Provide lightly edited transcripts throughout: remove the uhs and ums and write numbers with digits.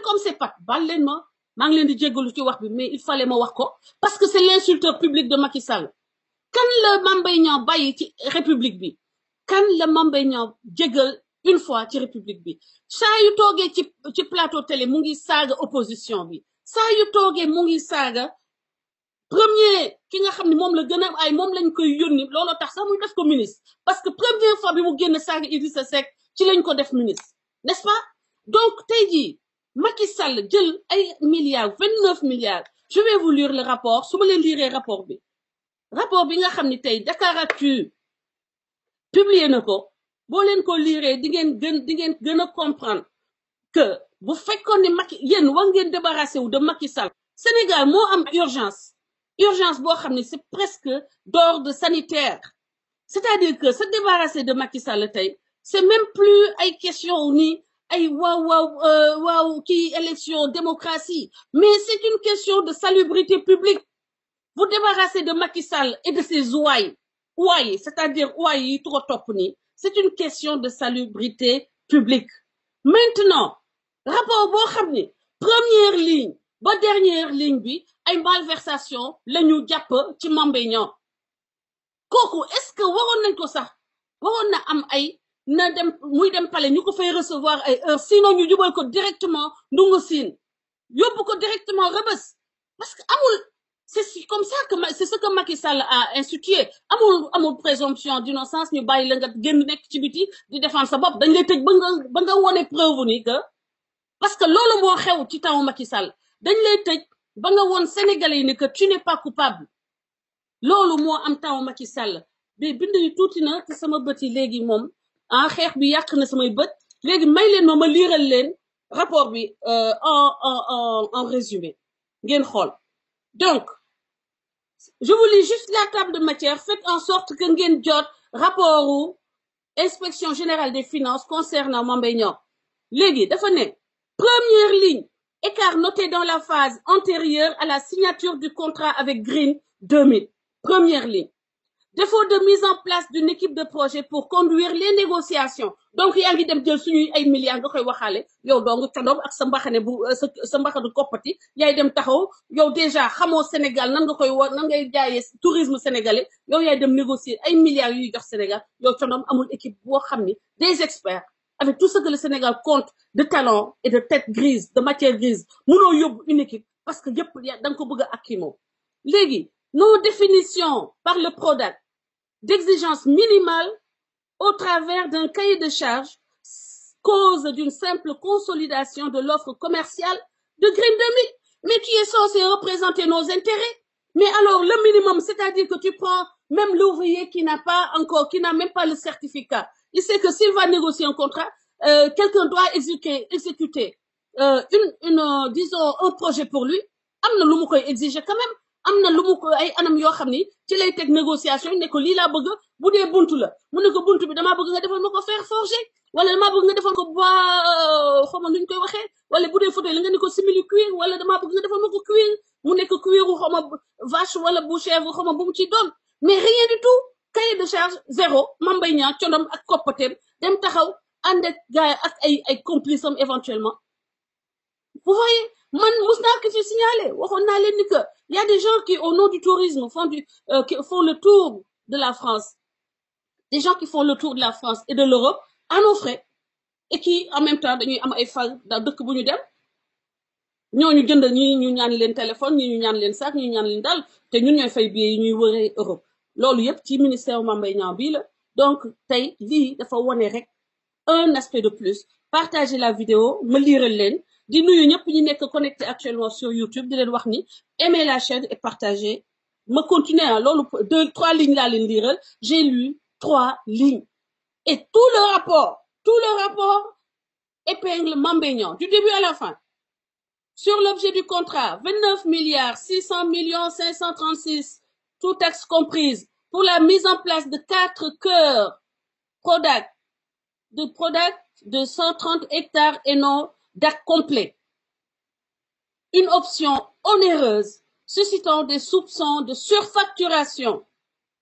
comme c'est pas baal leen ma maa ngi leen di jéggalu ci wax bi mais il fallait ma wax ko parce que c'est l'insulteur public de Macky Sall kan la Mame Mbaye Niang bàyyi ci république bi kan la Mame Mbaye Niang jéggal une fois ci république bi saa yu toogee ci plateau télé mu ngi saaga opposition bi saa yu toogee mu ngi saaga premier ki nga xam ne moom la gën a ay moom lañ koy yónni looloo tax sax muy def ko ministre parce que première fois bi mu génn saaga Idrissa Seck ci lañ ko def ministre n'est-ce pas donc tey jii Macky Sall jël ay milliards 29 milliards je vais vous lire le rapport su ma leen liree rapport bi nga xam ni tey Dakaractu publié na ko boo leen ko liree di ngeen gën a comprendre que bu fekkoon ne Macky yéen war ngeen débarrasser wu de Macky Sall Sénégal moo am urgence boo xam ne c'est presque d'ordre sanitaire c'est-à-dire que se débarrasser de Macky Sall tey c'est même plus ay question ni ay waaw kii élection démocratie mais c'est une question de salubrité publique vous débarrasser de Macky Sall et de ses ouailles c'est-à-dire ouailles yi trop topp nii c'est une question de salubrité publique maintenant rapport boo xam ne première ligne ba dernière ligne bi ay malversation la ñu jàpp ci Mame Mbaye Niang kooku est-ce que waroon nañ ko sax waroon na am ay na dem muy dem palais ñu ko fay recevoir ay heures sinon ñu jubal ko directement Ndungu Sine yóbbu ko directement Rebeuss parce que amul c'est comme ça que c'est ce que Macky Sall a institué amul présomption d'innocence ñu bàyyi la nga génn nekk ci biti di défendre sa bopp dañ lay tëj ba nga wone preuve ni que parce que loolu moo xew ci temps Macky Sall dañ lay tëj ba nga woon Sénégalais yi ne que tu n'es pas coupable loolu moo am temps Macky Sall mais bind yi tuuti na te sama bët yi léegi moom xeex bi yàq na samay bët léegi may leen ma liiral leen rapport bi en résumé ngeen xool donc je vous lis juste la table de matière faites en sorte que ngeen jot rapport u inspection générale des finances concernant Mame Mbaye Niang léegi dafa ne première ligne écart noté dans la phase antérieure à la signature du contrat avec Green 2000 première ligne défaut de mise en place d'une équipe de projet pour conduire les négociations donc yaa ngi dem jël suñuy ay milliards nga koy waxaale yow dong candoom ak sa mbaxane bu sa mbaxane koppati yaay dem taxaw yow déjà xamoo Sénégal nan ngay jaayee tourisme sénégalais yow yaay dem négocier ay milliards yuy jox Sénégal yow candoom amul équipe boo xam ni des experts avec tout ce que le Sénégal compte de talent et de tête grise de matière grise mënoo yóbbu une équipe parce que yëpp da nga ko bëgg a akimo léegi nos définitions par le PRODAC d'exigences minimales au travers d'un cahier de charges cause d'une simple consolidation de l'offre commerciale de Green 2000. Mais tu es censé représenter nos intérêts. Mais alors, le minimum, c'est-à-dire que tu prends même l'ouvrier qui n'a même pas le certificat. Il sait que s'il va négocier un contrat, quelqu'un doit exécuter disons, un projet pour lui. Amna lu mu koy exiger quand même. Amna lu mu ko ay anam yoo xam ni ci lay teg négociation ne ko lii laa bëgg bu dee buntu la mu ne ko buntu bi damaa bëgg nga defal ma ko fer forgé wala damaa bëgg nga defal ko bois xaw ma nuñ koy waxee wala bu dee fauteuil la nga ne ko simili cuir wala damaa bëgg nga defal ma ko cuir mu nekk cuiru xaw ma vache wala bu chèvre xaw ma bu mu ciy doon mais rien du tout cahier de charge zéro Mame Mbaye Niang condom ak koppateem dem taxaw ànd ak gars ak ay complices am éventuellement vous voyez man mos naa ko ci signalé waxoon naa leen ni que il y a des gens qui au nom du tourisme qui font le tour de la France des gens qui font le tour de la France et de l'Europe à nos frais et qui en même temps dañuy am ay fal da dëkk bu ñu dem ñooñu jënd ñi ñu ñaan leen téléphone ñi ñu ñaan leen sac ñi ñu ñaan leen dal te ñun ñooy fay billet yi ñuy wëree Europe loolu yëpp ci ministère Mame Mbaye Niang bii la donc tey lii dafa wone rek un aspect de plus partagez la vidéo ma liiral leen di nuyu ñëpp ñi nekk connecté actuellement sur YouTube di leen wax ni aimez la chaîne et partagez ma continuer loolu 3 lignes laa leen liiral j'ai lu 3 lignes et tout le rapport épingle Mame Mbaye Niang du début à la fin sur l'objet du contrat 29 milliards 600 millions 536 tout taxes comprises pour la mise en place de 4 cœurs PRODAC de 130 hectares et non d'acte complet. Une option onéreuse suscitant des soupçons de surfacturation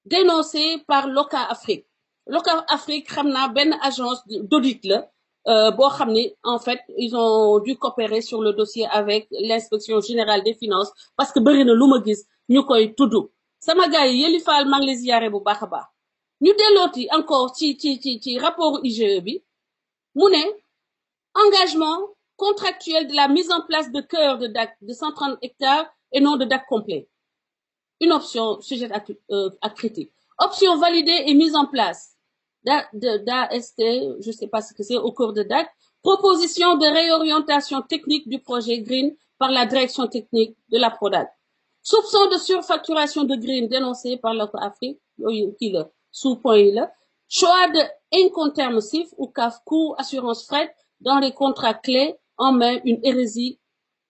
dénoncés par Loka Afrique. Loka Afrique xam naa benn agence d'audit la en fait ils ont dû coopérer sur le dossier avec l'inspection générale des finances parce que bëri na lu ma gis ñu koy tudd sama gars yi Yelli Fall maa ngi lay ziyaare bu baax a baax ñu dellooti encore ci rapport IGE bi mu ne engagement contractuel de la mise en place de cœurs de DAC de 130 hectares et non de DAC complet. Une option sujette à critique. Option validée et mise en place d'AST, je ne sais pas ce que c'est, au cours de DAC. Proposition de réorientation technique du projet Green par la direction technique de la PRODAC. Soupçon de surfacturation de Green dénoncé par l'Afrique, sous-point. Choix de incontermissif ou CAF coût assurance fret dans les contrats clés en main une hérésie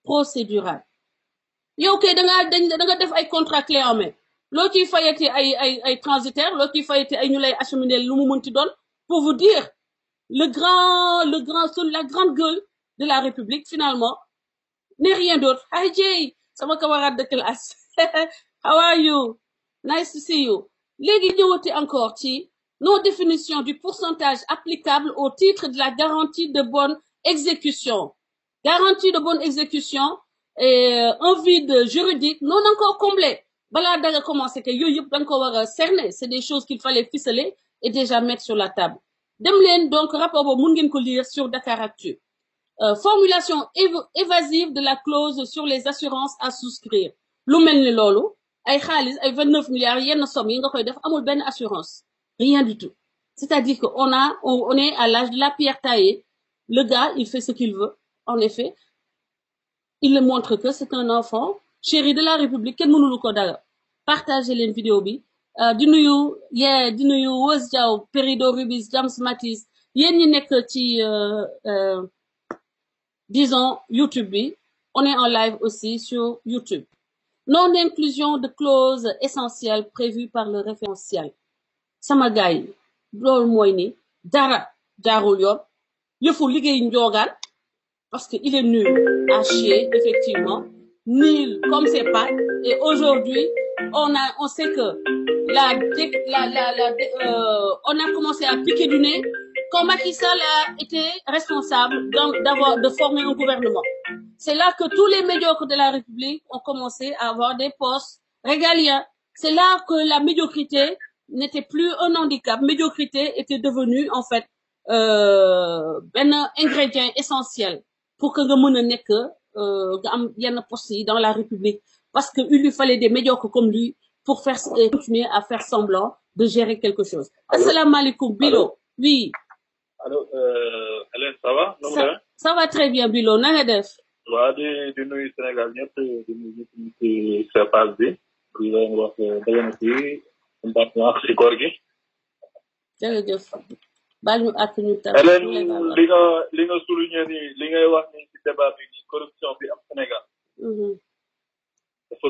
procédurale. yow kay da nga def ay contrat clé en main loo ciy fayati ay transitaire loo ciy fayati ay ñu lay acheminer lu mu mënti doon pour vous dire la grande gueule de la République finalement n'est rien d'autre. Hi Jay sama camarade de classe how are you, nice to see you. Léegi ñëwati encore ci non définition du pourcentage applicable au titre de la garantie de bonne exécution. Garantie de bonne exécution et un vide juridique non encore comblé. Balaa da nga commencé que yooyu yëpp da nga ko war a cerner, c'est des choses qu'il fallait ficeler et déjà mettre sur la table. Dem leen donc rapport boobu mun ngeen ko lire sur Dakaractu. Formulation évasive de la clause sur les assurances à souscrire. Lu mel ni loolu ay xaalis ay 29 milliards yenn somme yi nga koy def amul benn assurance. Rien du tout. C'est-à-dire que on est à l'âge de la pierre taillée. Le gars, il fait ce qu'il veut. En effet, il le montre que c'est un enfant chéri de la République. Kenn mënulu ko dara. Partagez leen vidéo bi. Di nuyu Wos Diaw, Perido Rubis, James Matisse. Yéen ñi nekk ci disons YouTube bi. On est en live aussi sur YouTube. Non-inclusion de clauses essentielles prévues par le référentiel. Sama gars yi loolu mooy ni dara jaarul yoon yëfu liggéey njoogaan parce que il est nul à chier effectivement nul comme ses pattes et aujourd'hui on sait que on a commencé à piquer du nez quand Macky Sall a été responsable de former un gouvernement. C'est là que tous les médiocres de la République ont commencé à avoir des postes régaliens. C'est là que la médiocrité n'était plus un handicap. Médiocrité était devenue en fait un ingrédient essentiel pour que nga mën a nekk nga am yenn poste yi dans la République parce que il lui fallait des médiocres comme lui pour faire continuer à faire semblant de gérer quelque chose. Assalamu alaikum Bilo. Oui. Allô, Hélène, ça va? Ça va très bien Bilo, na nga def? Waa di nuyu Sénégal ñëpp di nuyu ci sa page bi di leen wax dagana ci ndax wax ci koor gi. Jërëjëf. Baal ñu ak ñu tam. Hélène, li nga souligné ni li ngay wax ni ci débat bi ni corruption bi am Sénégal. Dafa